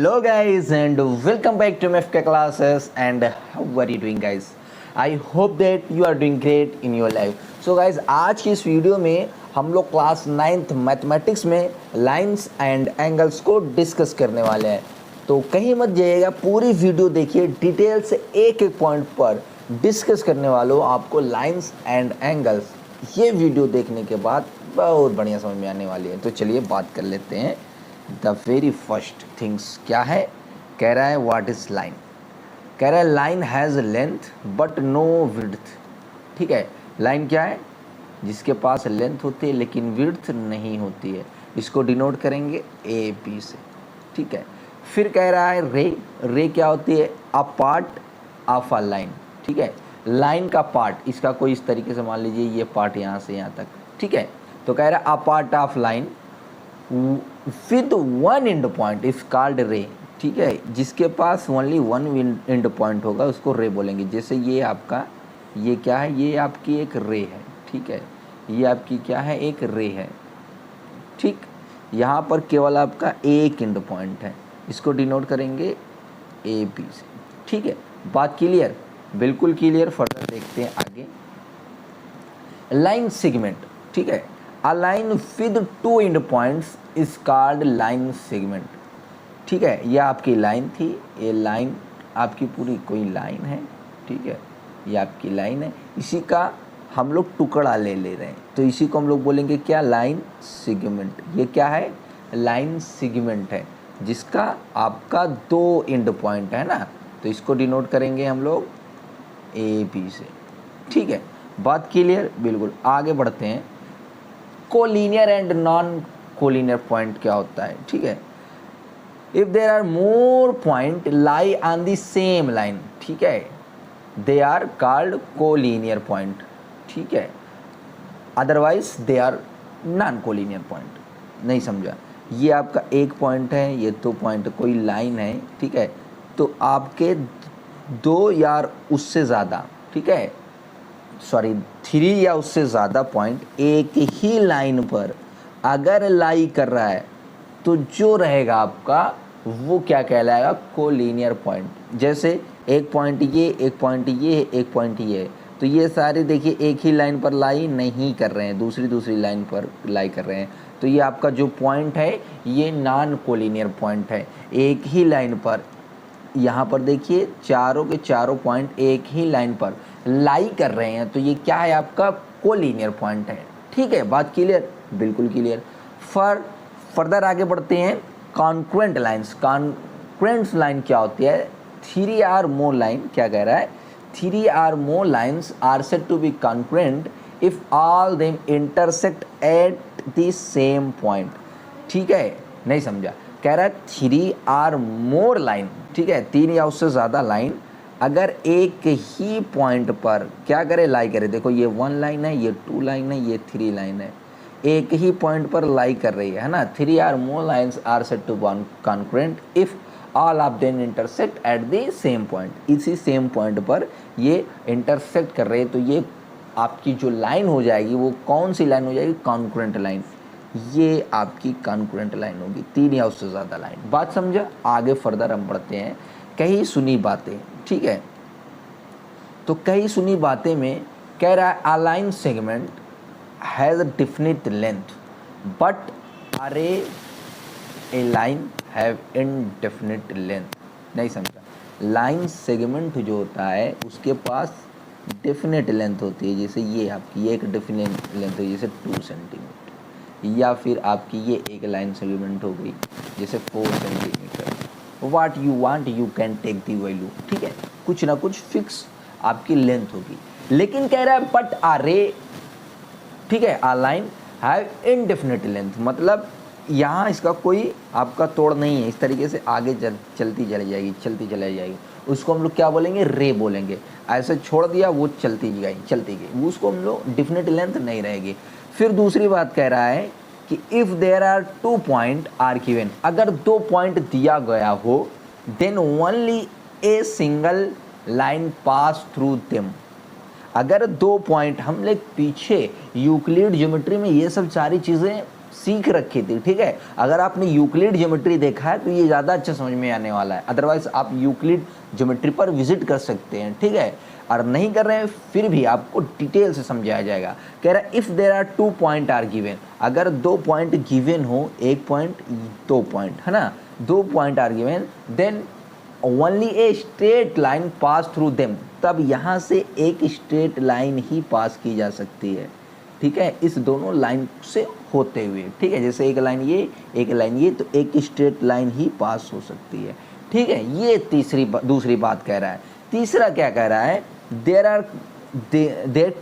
Hello guys and welcome back to MFK classes and how are you doing guys? I hope that you are doing great in your life. So guys आज की इस video में हम लोग class 9th mathematics में lines and angles को discuss करने वाले हैं। तो कहीं मत जाइएगा, पूरी वीडियो देखिए, डिटेल से एक एक पॉइंट पर डिस्कस करने वालों आपको लाइंस एंड एंगल्स। ये वीडियो देखने के बाद बहुत बढ़िया समझ में आने वाली है। तो चलिए बात कर लेते हैं। द वेरी फर्स्ट थिंग्स क्या है, कह रहा है व्हाट इज लाइन। कह रहा है line has length but no width. ठीक है, लाइन क्या है? जिसके पास लेंथ होती है लेकिन विड्थ नहीं होती है। इसको डिनोट करेंगे ए बी से। ठीक है, फिर कह रहा है रे। रे क्या होती है? A part of a line. ठीक है, लाइन का पार्ट, इसका कोई इस तरीके से मान लीजिए ये पार्ट यहाँ से यहाँ तक। ठीक है, तो कह रहा है a part of line with one and point is called रे। ठीक है, जिसके पास ओनली वन एंड पॉइंट होगा उसको रे बोलेंगे। जैसे ये आपका, ये क्या है? ये आपकी एक रे है। ठीक है, ये आपकी क्या है? एक रे है। ठीक, यहाँ पर केवल आपका एक एंड पॉइंट है, इसको डिनोट करेंगे ए बी से। ठीक है, बात क्लियर? बिल्कुल क्लियर। फर्दर देखते हैं आगे। Line segment. ठीक है, a line with two and points is called line segment. ठीक है, यह आपकी लाइन थी, ये लाइन आपकी पूरी कोई लाइन है। ठीक है, ये आपकी लाइन है, इसी का हम लोग टुकड़ा ले रहे हैं, तो इसी को हम लोग बोलेंगे क्या? Line segment. ये क्या है? लाइन सेगमेंट है, जिसका आपका दो एंड पॉइंट है ना, तो इसको डिनोट करेंगे हम लोग ए बी से। ठीक है, बात क्लियर? बिल्कुल। आगे बढ़ते हैं। Collinear and non collinear point क्या होता है? ठीक है, if there are more point lie on the same line, ठीक है, they are called collinear point. ठीक है, otherwise they are non collinear point. नहीं समझा? ये आपका एक पॉइंट है, ये दो पॉइंट, कोई लाइन है। ठीक है, तो आपके दो या उससे ज़्यादा, ठीक है, सॉरी 3 या उससे ज़्यादा पॉइंट एक ही लाइन पर अगर लाई कर रहा है तो जो रहेगा आपका वो क्या कहलाएगा? Collinear point. जैसे एक पॉइंट ये, एक पॉइंट ये, एक पॉइंट ये है, तो ये सारे देखिए एक ही लाइन पर लाई नहीं कर रहे हैं, दूसरी लाइन पर लाई कर रहे हैं, तो ये आपका जो पॉइंट है ये नॉन कोलिनियर पॉइंट है। एक ही लाइन पर, यहाँ पर देखिए चारों के चारों पॉइंट एक ही लाइन पर लाई कर रहे हैं, तो ये क्या है? आपका कोलिनियर पॉइंट है। ठीक है, बात क्लियर? बिल्कुल क्लियर। फर्दर आगे बढ़ते हैं। Congruent lines. कॉन्क्रेंट लाइन क्या होती है? 3 or more लाइन, क्या कह रहा है? 3 or more lines are said to be congruent if all them intersect at the same point। ठीक है, नहीं समझा? कह रहा है 3 or more लाइन, ठीक है, 3 या उससे ज़्यादा लाइन अगर एक ही पॉइंट पर क्या करे? लाई करे। देखो ये 1 लाइन है, ये 2 लाइन है, ये 3 लाइन है, एक ही पॉइंट पर लाई कर रही है ना। 3 or more lines are said to be concurrent if all of them intersect at the same point। इसी सेम पॉइंट पर ये इंटरसेक्ट कर रहे हैं, तो ये आपकी जो लाइन हो जाएगी वो कौन सी लाइन हो जाएगी? Concurrent line. ये आपकी कॉन्करेंट लाइन होगी, 3 या उससे ज़्यादा लाइन। बात समझा? आगे फर्दर हम बढ़ते हैं। कहीं सुनी बातें। ठीक है, तो कहीं सुनी बातें में कह रहा है a line segment has a definite length but अरे ए लाइन हैव इनडेफिनिट लेंथ। नहीं समझा? लाइन सेगमेंट जो होता है उसके पास डेफिनेट लेंथ होती है। जैसे ये आपकी, ये एक डेफिनेट लेंथ है, जैसे 2 सेंटीमीटर, या फिर आपकी ये एक लाइन सेगमेंट हो गई जैसे 4 centimetre. What you want you can take the value. ठीक है, कुछ ना कुछ फिक्स आपकी लेंथ होगी। लेकिन कह रहा है बट आ रे, ठीक है, आ लाइन हैव इनडेफिनिट लेंथ, मतलब यहाँ इसका कोई आपका तोड़ नहीं है, इस तरीके से आगे चलती चली जाएगी। उसको हम लोग क्या बोलेंगे? रे बोलेंगे। ऐसे छोड़ दिया वो चलती गई, उसको हम लोग डेफिनिट लेंथ नहीं रहेगी। फिर दूसरी बात कह रहा है कि if there are 2 point are given, अगर 2 पॉइंट दिया गया हो, then only a single line pass through them. अगर 2 पॉइंट, हम लोग पीछे यूक्लिड ज्योमेट्री में ये सब सारी चीज़ें सीख रखी थी, ठीक है। अगर आपने यूक्लिड ज्योमेट्री देखा है तो ये ज़्यादा अच्छा समझ में आने वाला है, अदरवाइज आप यूक्लिड ज्योमेट्री पर विजिट कर सकते हैं, ठीक है। और नहीं कर रहे हैं फिर भी आपको डिटेल से समझाया जाएगा। कह रहा है if there are 2 point are given, अगर 2 पॉइंट गिवन हो, 1 पॉइंट 2 पॉइंट है ना, 2 point are given, then only a straight line pass through them, तब यहाँ से एक स्ट्रेट लाइन ही पास की जा सकती है, ठीक है, इस दोनों लाइन से होते हुए, ठीक है। जैसे एक लाइन ये, एक लाइन ये, तो एक स्ट्रेट लाइन ही पास हो सकती है, ठीक है। ये दूसरी बात कह रहा है। तीसरा क्या कह रहा है, there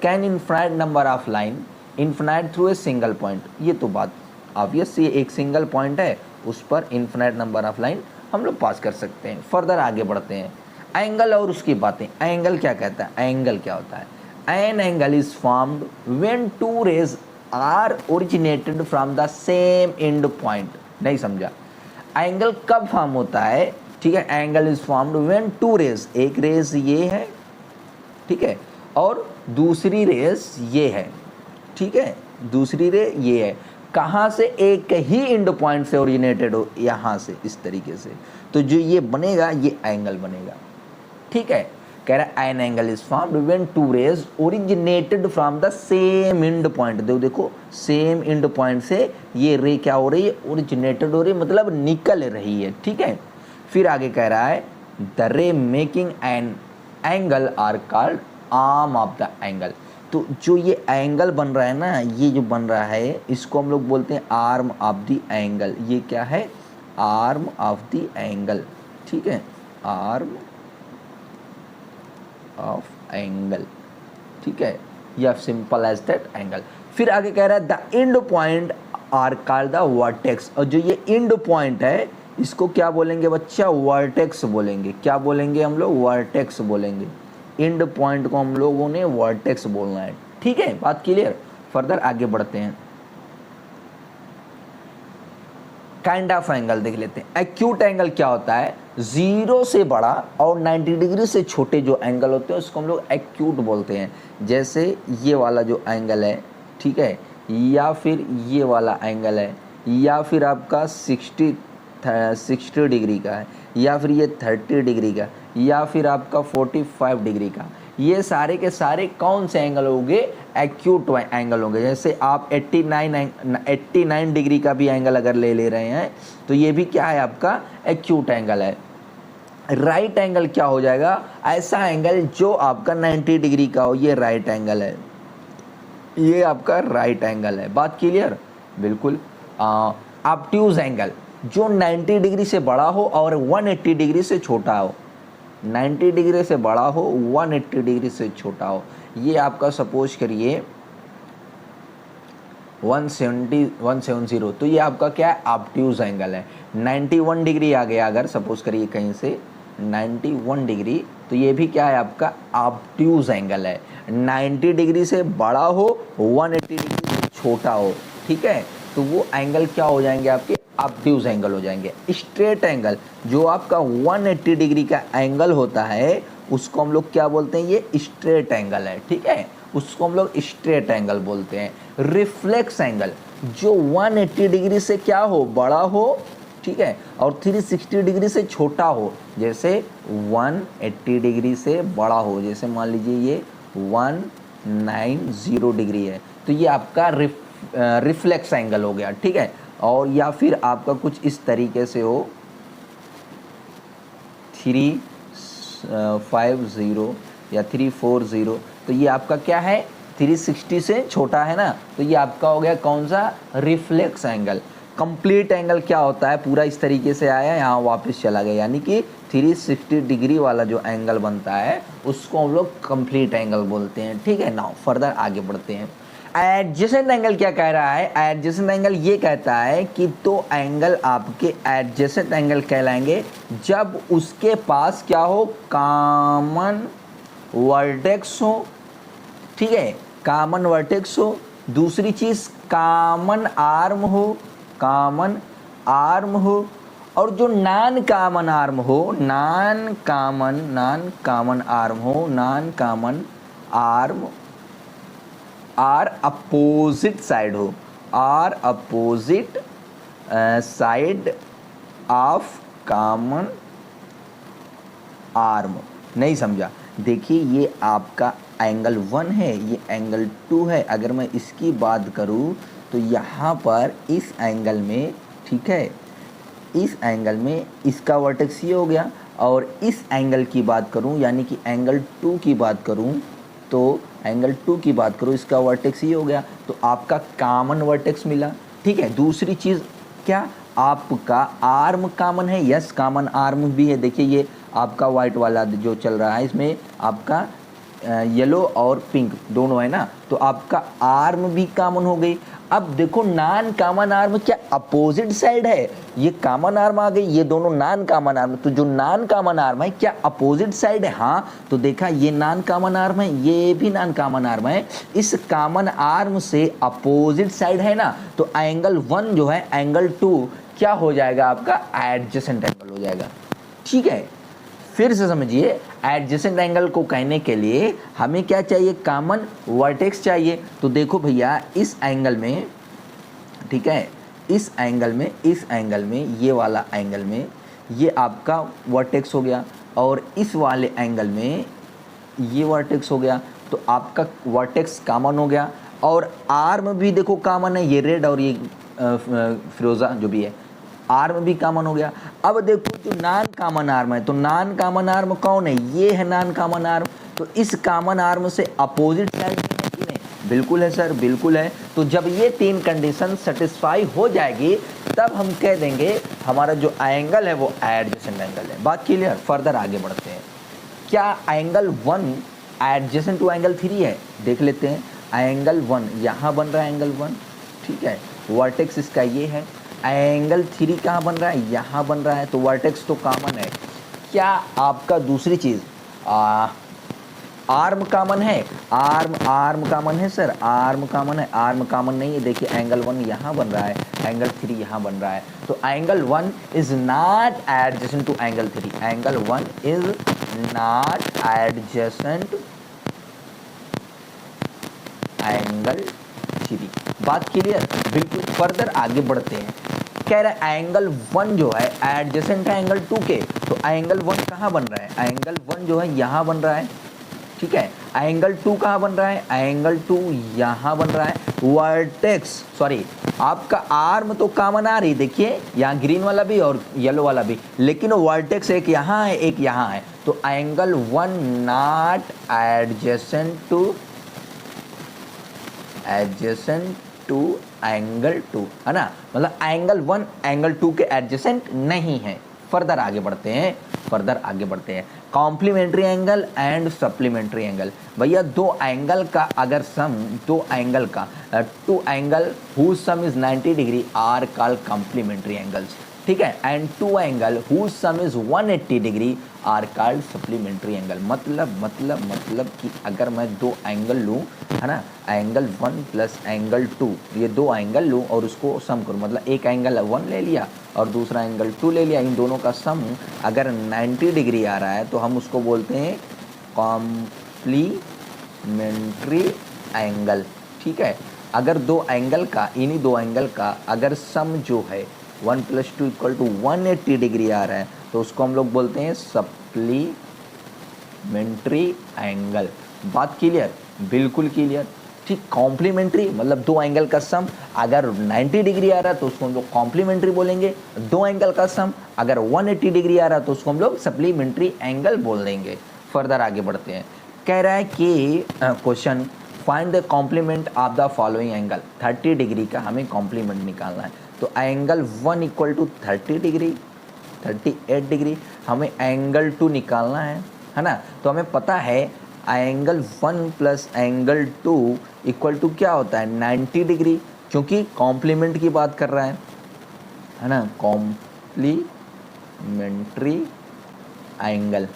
can infinite number of line infinite through a single point. ये तो बात ऑब्वियस, ये एक सिंगल पॉइंट है, उस पर इनफाइनाइट नंबर ऑफ लाइन हम लोग पास कर सकते हैं। फर्दर आगे बढ़ते हैं, एंगल और उसकी बातें। एंगल क्या कहता है, एंगल क्या होता है, an angle is formed when two rays are originated from the same end point. नहीं समझा, एंगल कब फॉर्म होता है, ठीक है। Angle is formed when two rays, एक रेज ये है, ठीक है, और दूसरी रेज ये है, ठीक है, दूसरी रे ये है, कहाँ से, एक ही एंड पॉइंट से ओरिजिनेटेड हो, यहाँ से, इस तरीके से, तो जो ये बनेगा ये एंगल बनेगा, ठीक है। कह रहा है an angle is formed when two rays originated from the same end point. देखो सेम एंड पॉइंट से ये रे क्या हो रही है, ओरिजिनेटेड हो रही है, मतलब निकल रही है, ठीक है। फिर आगे कह रहा है the ray making an angle are called arm of the angle. तो जो ये एंगल बन रहा है ना, ये जो बन रहा है, इसको हम लोग बोलते हैं आर्म ऑफ द एंगल। ये क्या है, आर्म ऑफ द एंगल, ठीक है, आर्म ऑफ एंगल, ठीक है, या सिंपल एज दैट एंगल। फिर आगे कह रहा है the end point are called the vertex. और जो ये एंड पॉइंट है इसको क्या बोलेंगे बच्चा, वर्टेक्स बोलेंगे। क्या बोलेंगे हम लोग, वर्टेक्स बोलेंगे। एंड पॉइंट को हम लोगों ने वर्टेक्स बोलना है, ठीक है, बात क्लियर। फर्दर आगे बढ़ते हैं, काइंड ऑफ एंगल देख लेते हैं। एक्यूट एंगल क्या होता है, 0 से बड़ा और 90 डिग्री से छोटे जो एंगल होते हैं उसको हम लोग एक्यूट बोलते हैं। जैसे ये वाला जो एंगल है, ठीक है, या फिर ये वाला एंगल है, या फिर आपका 60 डिग्री का है, या फिर ये 30 डिग्री का, या फिर आपका 45 डिग्री का, ये सारे के सारे कौन से एंगल होंगे, एक्यूट एंगल होंगे। जैसे आप 89 डिग्री का भी एंगल अगर ले रहे हैं तो ये भी क्या है, आपका एक्यूट एंगल है। राइट एंगल क्या हो जाएगा, ऐसा एंगल जो आपका 90 डिग्री का हो, ये राइट एंगल है, ये आपका राइट एंगल है, बात क्लियर, बिल्कुल। ऑब्ट्यूज एंगल जो 90 डिग्री से बड़ा हो और 180 डिग्री से छोटा हो, 90 डिग्री से बड़ा हो, 180 डिग्री से छोटा हो। ये आपका सपोज करिए 170, तो ये आपका क्या है, ऑब्ट्यूज एंगल है। 91 डिग्री आ गया अगर सपोज करिए कहीं से 91 डिग्री, तो ये भी क्या है, आपका ऑब्ट्यूज एंगल है। 90 डिग्री से बड़ा हो, 180 डिग्री से छोटा हो, ठीक है, तो वो एंगल क्या हो जाएंगे, आपके ऑब्ट्यूज एंगल हो जाएंगे। स्ट्रेट एंगल जो आपका 180 डिग्री का एंगल होता है उसको हम लोग क्या बोलते हैं, ये स्ट्रेट एंगल है, ठीक है, उसको हम लोग स्ट्रेट एंगल बोलते हैं। रिफ्लेक्स एंगल जो 180 डिग्री से क्या हो, बड़ा हो, ठीक है, और 360 डिग्री से छोटा हो। जैसे 180 डिग्री से बड़ा हो, जैसे मान लीजिए ये 190 डिग्री है, तो ये आपका रिफ्लेक्स एंगल हो गया, ठीक है। और या फिर आपका कुछ इस तरीके से हो 350 या 340, तो ये आपका क्या है, 360 से छोटा है ना, तो ये आपका हो गया कौन सा, रिफ्लेक्स एंगल। कंप्लीट एंगल क्या होता है, पूरा इस तरीके से आया, यहाँ वापस चला गया, यानी कि 360 डिग्री वाला जो एंगल बनता है उसको हम लोग कंप्लीट एंगल बोलते हैं, ठीक है। नाउ फर्दर आगे बढ़ते हैं। एडजेसेंट एंगल क्या कह रहा है, एडजेसेंट एंगल ये कहता है कि तो एंगल आपके एडजेसेंट एंगल कहलाएंगे जब उसके पास क्या हो, कॉमन वर्टेक्स हो, ठीक है, कॉमन वर्टेक्स हो। दूसरी चीज कॉमन आर्म हो, कॉमन आर्म हो, और जो नॉन कॉमन आर्म हो, नॉन कॉमन आर्म हो, non common arm are opposite side हो। Are opposite side of common arm. नहीं समझा? देखिए ये आपका एंगल 1 है, ये एंगल 2 है। अगर मैं इसकी बात करूँ तो यहाँ पर इस एंगल में, ठीक है, इस एंगल में इसका वर्टेक्स ये हो गया, और इस एंगल की बात करूं यानी कि एंगल 2 की बात करूं तो एंगल 2 की बात करूं इसका वर्टेक्स ये हो गया, तो आपका कॉमन वर्टेक्स मिला। ठीक है, दूसरी चीज़ क्या, आपका आर्म कॉमन है। यस, कॉमन आर्म भी है। देखिए ये आपका वाइट वाला जो चल रहा है इसमें आपका येलो और पिंक दोनों है ना, तो आपका आर्म भी कॉमन हो गई। अब देखो नॉन कॉमन आर्म क्या अपोजिट साइड है, ये कॉमन आर्म आ गई, ये दोनों नॉन कॉमन आर्म। तो जो नॉन कॉमन आर्म है क्या अपोजिट साइड है? हाँ, तो देखा ये नॉन कॉमन आर्म है, ये भी नॉन कॉमन आर्म है। इस कॉमन आर्म से अपोजिट साइड है ना, तो एंगल 1 जो है एंगल 2 क्या हो जाएगा आपका एडजेसेंट एंगल हो जाएगा। ठीक है, फिर से समझिए, एडजेसेंट एंगल को कहने के लिए हमें क्या चाहिए, कॉमन वर्टेक्स चाहिए। तो देखो भैया इस एंगल में, ठीक है, इस एंगल में ये वाला एंगल में ये आपका वर्टेक्स हो गया, और इस वाले एंगल में ये वर्टेक्स हो गया, तो आपका वर्टेक्स कॉमन हो गया। और आर्म भी देखो कॉमन है, ये रेड और ये फिरोज़ा जो भी है, आर्म भी कॉमन हो गया। अब देखो जो नॉन कॉमन आर्म है, तो नॉन कॉमन आर्म कौन है, ये है नॉन कॉमन आर्म। तो इस कॉमन आर्म से अपोजिट साइड है कि नहीं? बिल्कुल है सर, बिल्कुल है। तो जब ये 3 कंडीशन सेटिस्फाई हो जाएगी तब हम कह देंगे हमारा जो एंगल है वो एडजेसेंट एंगल है। बात क्लियर? फर्दर आगे बढ़ते हैं। क्या एंगल 1 एडजेसेंट टू एंगल 3 है? देख लेते हैं। एंगल 1 यहाँ बन रहा है, एंगल 1, ठीक है, वर्टेक्स इसका ये है। एंगल 3 कहाँ बन रहा है? यहाँ बन रहा है, तो वर्टेक्स तो कॉमन है। क्या आपका दूसरी चीज़ आर्म कॉमन है? आर्म कॉमन है सर, आर्म कॉमन है? आर्म कॉमन नहीं है। देखिए एंगल 1 यहाँ बन रहा है, एंगल 3 यहाँ बन रहा है, तो angle 1 is not adjacent to angle 3। Angle 1 is not adjacent angle 3। बात क्लियर? बिल्कुल। फर्दर आगे बढ़ते हैं। कह रहा है एंगल 1 जो है एडजेसेंट है एंगल 2 के, तो एंगल 1 कहाँ बन रहा है? एंगल 1 जो है यहाँ बन रहा है, ठीक है। एंगल 2 कहाँ बन रहा है? एंगल 2 यहाँ बन रहा है। वर्टेक्स, सॉरी, आपका आर्म तो कॉमन आ रही, देखिए यहाँ ग्रीन वाला भी और येलो वाला भी, लेकिन वर्टेक्स एक यहाँ है एक यहाँ है, तो angle 1 not adjacent to angle 2, है ना, मतलब एंगल 1 एंगल 2 के एडजेसेंट नहीं है। फर्दर आगे बढ़ते हैं। Complementary angle and supplementary angle. भैया दो एंगल का अगर sum, two angle whose sum is 90 degree are called complementary angles, ठीक है, and two angle whose sum is 180 degree are called supplementary angle. मतलब कि अगर मैं दो एंगल लूँ, है ना, एंगल 1 प्लस एंगल 2, ये दो एंगल लूँ और उसको सम करूँ, मतलब एक एंगल 1 ले लिया और दूसरा एंगल 2 ले लिया, इन दोनों का सम अगर 90 डिग्री आ रहा है तो हम उसको बोलते हैं कॉम्प्लीमेंट्री एंगल, ठीक है। अगर दो एंगल का, इन्हीं दो एंगल का अगर सम जो है 1 + 2 = 180 डिग्री आ रहा है तो उसको हम लोग बोलते हैं सप्लीमेंट्री एंगल। बात क्लियर? बिल्कुल क्लियर, ठीक। कॉम्प्लीमेंट्री मतलब दो एंगल का सम अगर 90 डिग्री आ रहा है तो उसको हम लोग कॉम्प्लीमेंट्री बोलेंगे, दो एंगल का सम अगर 180 डिग्री आ रहा है तो उसको हम लोग सप्लीमेंट्री एंगल बोल देंगे। फर्दर आगे बढ़ते हैं। कह रहा है कि question, find the complement of the following angle. 30 degree का हमें कॉम्प्लीमेंट निकालना है, तो एंगल 1 = 30 डिग्री, 38 डिग्री, हमें एंगल 2 निकालना है ना। तो हमें पता है एंगल 1 प्लस एंगल 2 = क्या होता है 90 डिग्री, क्योंकि कॉम्प्लीमेंट की बात कर रहा है ना, कॉम्प्लीमेंट्री एंगल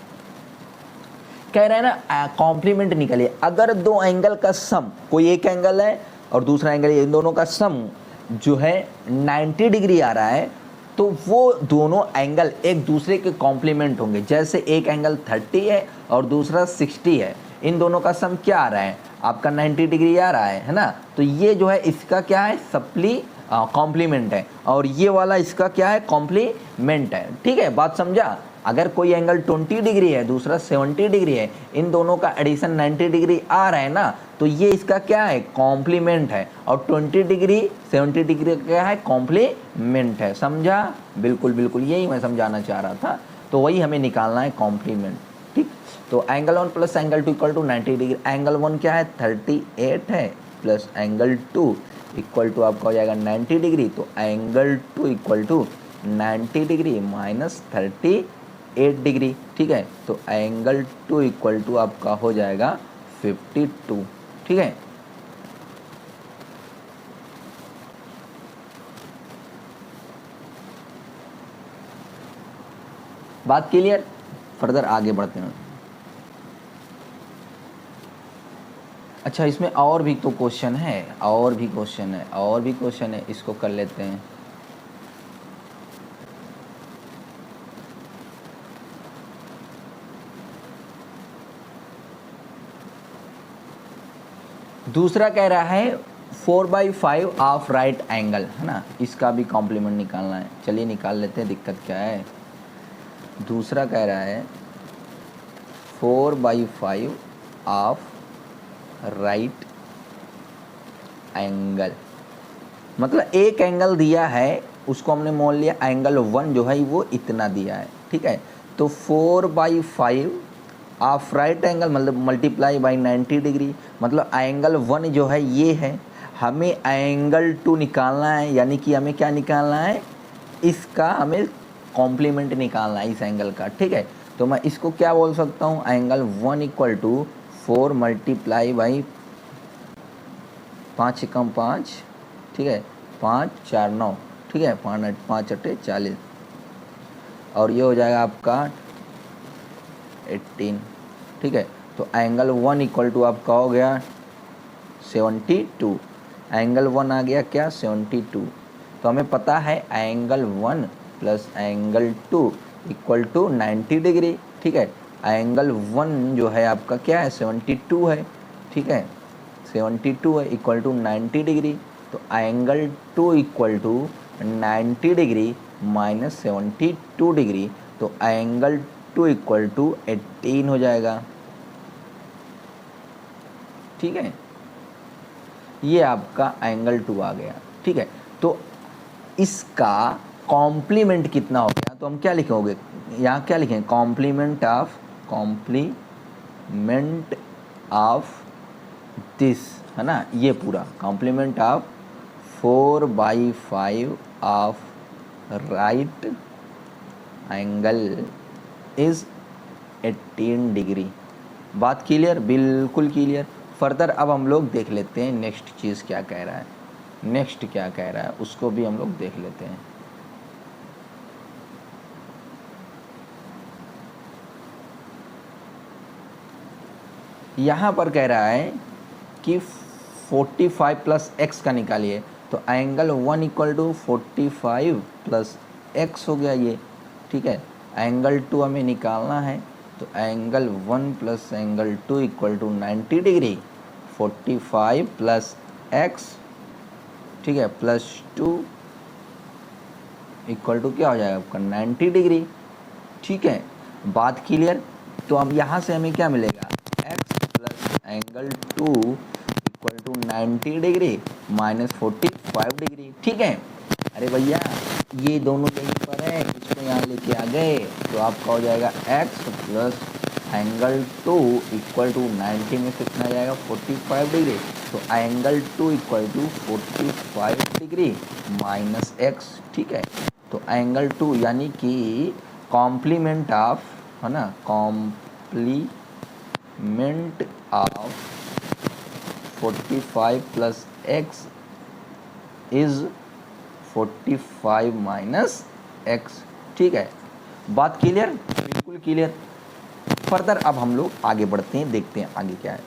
कह रहा है ना, कॉम्प्लीमेंट निकालिए। अगर दो एंगल का सम, कोई एक एंगल है और दूसरा एंगल, इन दोनों का सम जो है 90 डिग्री आ रहा है, तो वो दोनों एंगल एक दूसरे के कॉम्प्लीमेंट होंगे। जैसे एक एंगल 30 है और दूसरा 60 है, इन दोनों का सम क्या आ रहा है, आपका 90 डिग्री आ रहा है ना। तो ये जो है इसका क्या है, सप्ली कॉम्प्लीमेंट है, और ये वाला इसका क्या है, कॉम्प्लीमेंट है। ठीक है, बात समझा। अगर कोई एंगल 20 डिग्री है, दूसरा 70 डिग्री है, इन दोनों का एडिशन 90 डिग्री आ रहा है ना, तो ये इसका क्या है, कॉम्प्लीमेंट है, और 20 डिग्री 70 डिग्री का क्या है, कॉम्प्लीमेंट है। समझा, बिल्कुल बिल्कुल यही मैं समझाना चाह रहा था। तो वही हमें निकालना है, कॉम्प्लीमेंट। ठीक, तो angle 1 plus angle 2 equal to 90 degree. Angle 1 क्या है, 38 है, प्लस एंगल 2 इक्वल टू आपका हो जाएगा 90 डिग्री। तो angle 2 equal to 90 degree minus 38 degree. ठीक है, तो एंगल 2 इक्वल टू आपका हो जाएगा 52। ठीक है, बात क्लियर। फर्दर आगे बढ़ते हैं। अच्छा, इसमें और भी तो क्वेश्चन है, और भी क्वेश्चन है, इसको कर लेते हैं। दूसरा कह रहा है 4/5 ऑफ राइट एंगल, है ना, इसका भी कॉम्प्लीमेंट निकालना है। चलिए निकाल लेते हैं, दिक्कत क्या है। दूसरा कह रहा है 4/5 ऑफ राइट एंगल, मतलब एक एंगल दिया है, उसको हमने मान लिया एंगल 1 जो है वो इतना दिया है। ठीक है, तो 4/5 ऑफ राइट एंगल मतलब मल्टीप्लाई बाई 90 डिग्री, मतलब एंगल 1 जो है ये है, हमें एंगल 2 निकालना है, यानी कि हमें क्या निकालना है, इसका हमें कॉम्प्लीमेंट निकालना है इस एंगल का। ठीक है, तो मैं इसको क्या बोल सकता हूँ, angle 1 equal to 4 multiply by 5 कम 5, ठीक है, 5 4 9, ठीक है, 5 8 40, और ये हो जाएगा आपका 18। ठीक है, तो एंगल 1 इक्वल टू आपका हो गया 72, एंगल 1 आ गया क्या, 72। तो हमें पता है angle 1 plus angle 2 equal to 90 degree. ठीक है, एंगल 1 जो है आपका क्या है, 72 है। ठीक है, 72 है इक्वल टू 90 डिग्री, तो angle 2 equal to 90 degree minus 72 degree, तो एंगल 2 इक्वल टू 18 हो जाएगा। ठीक है, ये आपका एंगल 2 आ गया। ठीक है, तो इसका कॉम्प्लीमेंट कितना हो गया, तो हम क्या लिखोगे, यहाँ क्या लिखें, कॉम्प्लीमेंट ऑफ दिस, है ना, ये पूरा complement of 4/5 of right angle is 18 degree. बात क्लियर, बिल्कुल क्लियर। फर्दर अब हम लोग देख लेते हैं नेक्स्ट चीज़ क्या कह रहा है, नेक्स्ट क्या कह रहा है उसको भी हम लोग देख लेते हैं। यहाँ पर कह रहा है कि 45 प्लस एक्स का निकालिए, तो angle 1 equal to 45 plus x हो गया ये। ठीक है, एंगल 2 हमें निकालना है, तो angle 1 plus angle 2 equal to 90 degree, 45 plus x, ठीक है, प्लस 2 इक्वल टू क्या हो जाएगा आपका 90 डिग्री। ठीक है, बात क्लियर। तो अब यहाँ से हमें क्या मिलेगा, x plus angle 2 equal to 90 degree minus 45 degree. ठीक है, अरे भैया ये दोनों कहीं पर है, इसको यहाँ लेके आ गए, तो आपका हो जाएगा x plus angle 2 equal to 90 में कितना आ जाएगा 45 डिग्री, तो angle 2 equal to 45 degree minus x। ठीक है, तो एंगल 2 यानी कि कॉम्प्लीमेंट ऑफ, है ना, कॉम्प्लीमेंट ऑफ 45 प्लस x इज 45 माइनस x। ठीक है, बात क्लियर, बिल्कुल क्लियर। फर्दर अब हम लोग आगे बढ़ते हैं, देखते हैं आगे क्या है।